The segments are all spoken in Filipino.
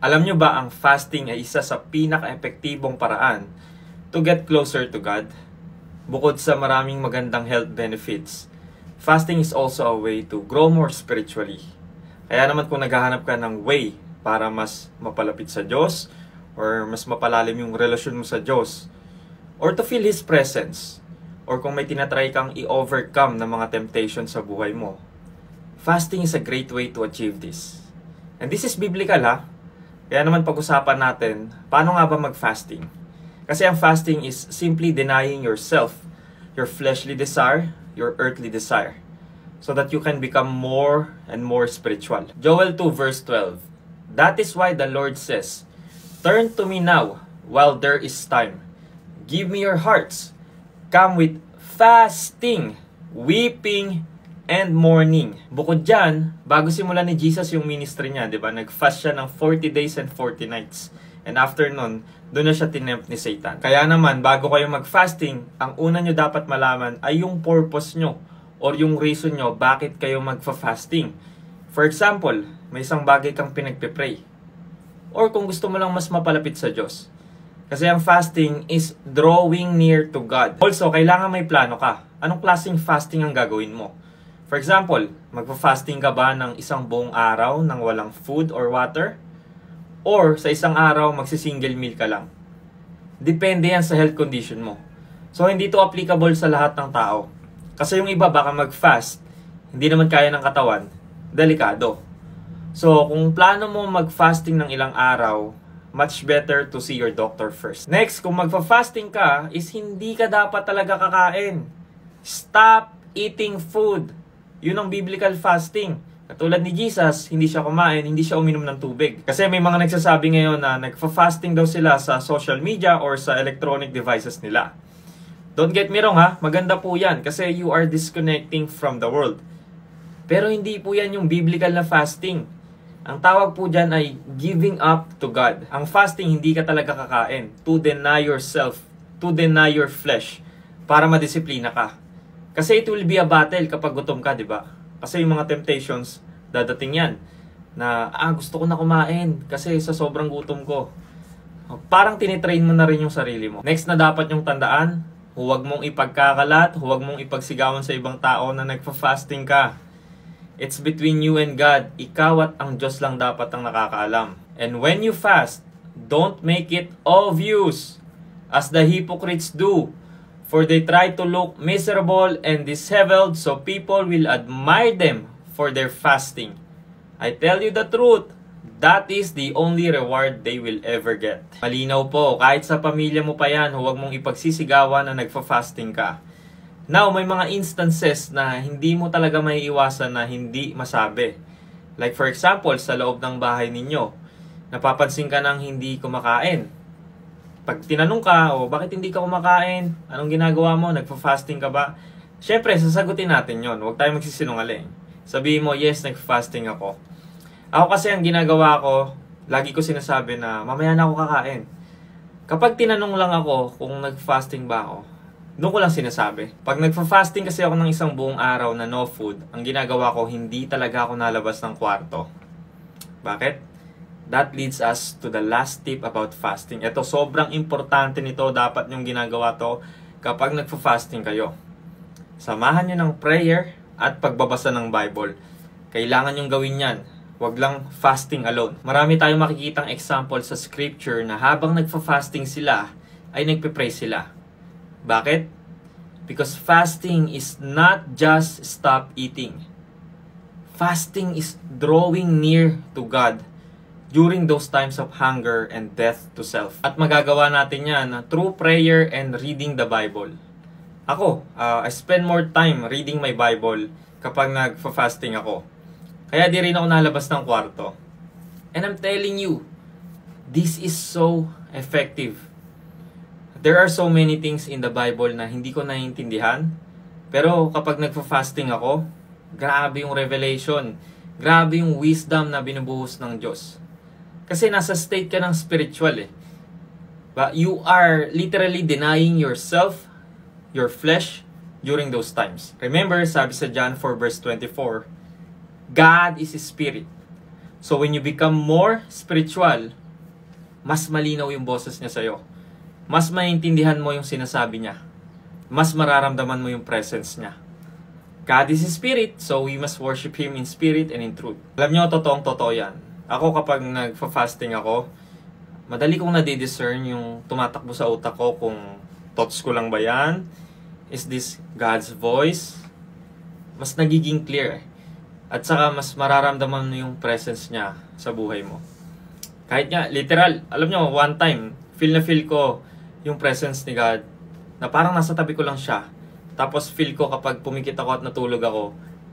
Alam nyo ba ang fasting ay isa sa pinaka-epektibong paraan to get closer to God? Bukod sa maraming magandang health benefits, fasting is also a way to grow more spiritually. Kaya naman kung naghahanap ka ng way para mas mapalapit sa Diyos, or mas mapalalim yung relasyon mo sa Diyos, or to feel His presence, or kung may tinatry kang i-overcome ng mga temptations sa buhay mo, fasting is a great way to achieve this. And this is biblical ha. Kaya naman pag-usapan natin, paano nga ba mag-fasting? Kasi ang fasting is simply denying yourself, your fleshly desire, your earthly desire, so that you can become more and more spiritual. Joel 2 verse 12. That is why the Lord says, "Turn to me now, while there is time. Give me your hearts. Come with fasting, weeping, and mourning." Bukod dyan, bago simulan ni Jesus yung ministry niya, di ba? Nag-fast siya ng 40 days and 40 nights. And after nun, doon na siya tinempt ni Satan. Kaya naman, bago kayo mag-fasting, ang una nyo dapat malaman ay yung purpose nyo or yung reason nyo bakit kayo magfa-fasting. For example, may isang bagay kang pinagpipray. Or kung gusto mo lang mas mapalapit sa Diyos. Kasi ang fasting is drawing near to God. Also, kailangan may plano ka. Anong klaseng fasting ang gagawin mo? For example, magpa-fasting ka ba ng isang buong araw nang walang food or water? Or sa isang araw, magsi-single meal ka lang? Depende yan sa health condition mo. So, hindi to applicable sa lahat ng tao. Kasi yung iba baka mag-fast, hindi naman kaya ng katawan, delikado. So, kung plano mo mag-fasting ng ilang araw, much better to see your doctor first. Next, kung magpa-fasting ka, is hindi ka dapat talaga kakain. Stop eating food. Yun ang biblical fasting. Katulad ni Jesus, hindi siya kumain, hindi siya uminom ng tubig. Kasi may mga nagsasabi ngayon na nagfa-fasting daw sila sa social media or sa electronic devices nila. Don't get me wrong ha, maganda po yan kasi you are disconnecting from the world. Pero hindi po yan yung biblical na fasting. Ang tawag po dyan ay giving up to God. Ang fasting, hindi ka talaga kakain. To deny yourself, to deny your flesh, para madisiplina ka. Kasi it will be a battle kapag gutom ka, di ba? Kasi yung mga temptations, dadating yan. Na, gusto ko na kumain kasi sa sobrang gutom ko. Parang tinitrain mo na rin yung sarili mo. Next na dapat yung tandaan, huwag mong ipagkakalat, huwag mong ipagsigawan sa ibang tao na nagpa-fasting ka. It's between you and God. Ikaw at ang Diyos lang dapat ang nakakaalam. And when you fast, don't make it obvious as the hypocrites do. For they try to look miserable and disheveled so people will admire them for their fasting. I tell you the truth, that is the only reward they will ever get. Malinaw po, kahit sa pamilya mo pa yan, huwag mong ipagsisigawan na nagfa-fasting ka. Now, may mga instances na hindi mo talaga may iwasan na hindi masabi. Like for example, sa loob ng bahay ninyo, napapansin ka nang hindi kumakain. Pag tinanong ka, bakit hindi ka kumakain? Anong ginagawa mo? Nagfa-fasting ka ba? Siyempre, sasagutin natin yon. Huwag tayong magsisinungaling. Sabihin mo, yes, nagfa-fasting ako. Ako kasi ang ginagawa ko, lagi ko sinasabi na mamaya na ako kakain. Kapag tinanong lang ako kung nag-fasting ba ako, doon ko lang sinasabi. Pag nagfa-fasting kasi ako ng isang buong araw na no food, ang ginagawa ko, hindi talaga ako nalabas ng kwarto. Bakit? That leads us to the last tip about fasting. Ito, sobrang importante nito. Dapat nyong ginagawa to kapag nagfa-fasting kayo. Samahan nyo ng prayer at pagbabasa ng Bible. Kailangan nyong gawin yan. Huwag lang fasting alone. Marami tayong makikitang example sa scripture na habang nagfa-fasting sila, ay nagpe-pray sila. Bakit? Because fasting is not just stop eating. Fasting is drawing near to God during those times of hunger and death to self. At magagawa natin yan through prayer and reading the Bible. Ako, I spend more time reading my Bible kapag nagfa-fasting ako. Kaya di rin ako nalabas ng kwarto. And I'm telling you, this is so effective. There are so many things in the Bible na hindi ko naiintindihan. Pero kapag nagfa-fasting ako, grabe yung revelation. Grabe yung wisdom na binubuhos ng Diyos. Kasi nasa state ka ng spiritual eh. But you are literally denying yourself, your flesh, during those times. Remember, sabi sa John 4 verse 24, God is a spirit. So when you become more spiritual, mas malinaw yung boses niya sa'yo. Mas maintindihan mo yung sinasabi niya. Mas mararamdaman mo yung presence niya. God is Spirit, so we must worship Him in spirit and in truth. Alam niyo, totoong-totoo yan. Ako kapag nagfa-fasting ako, madali kong nadi-discern yung tumatakbo sa utak ko kung thoughts ko lang ba yan? Is this God's voice? Mas nagiging clear. At saka mas mararamdaman mo yung presence niya sa buhay mo. Kahit nga, literal, alam niyo, one time, feel ko yung presence ni God na parang nasa tabi ko lang siya. Tapos feel ko kapag pumikit ako at natulog ako,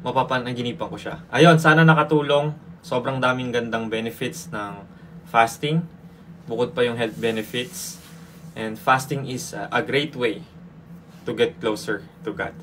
mapapanaginipan ko siya. Ayun, sana nakatulong. Sobrang daming gandang benefits ng fasting. Bukod pa yung health benefits. And fasting is a great way to get closer to God.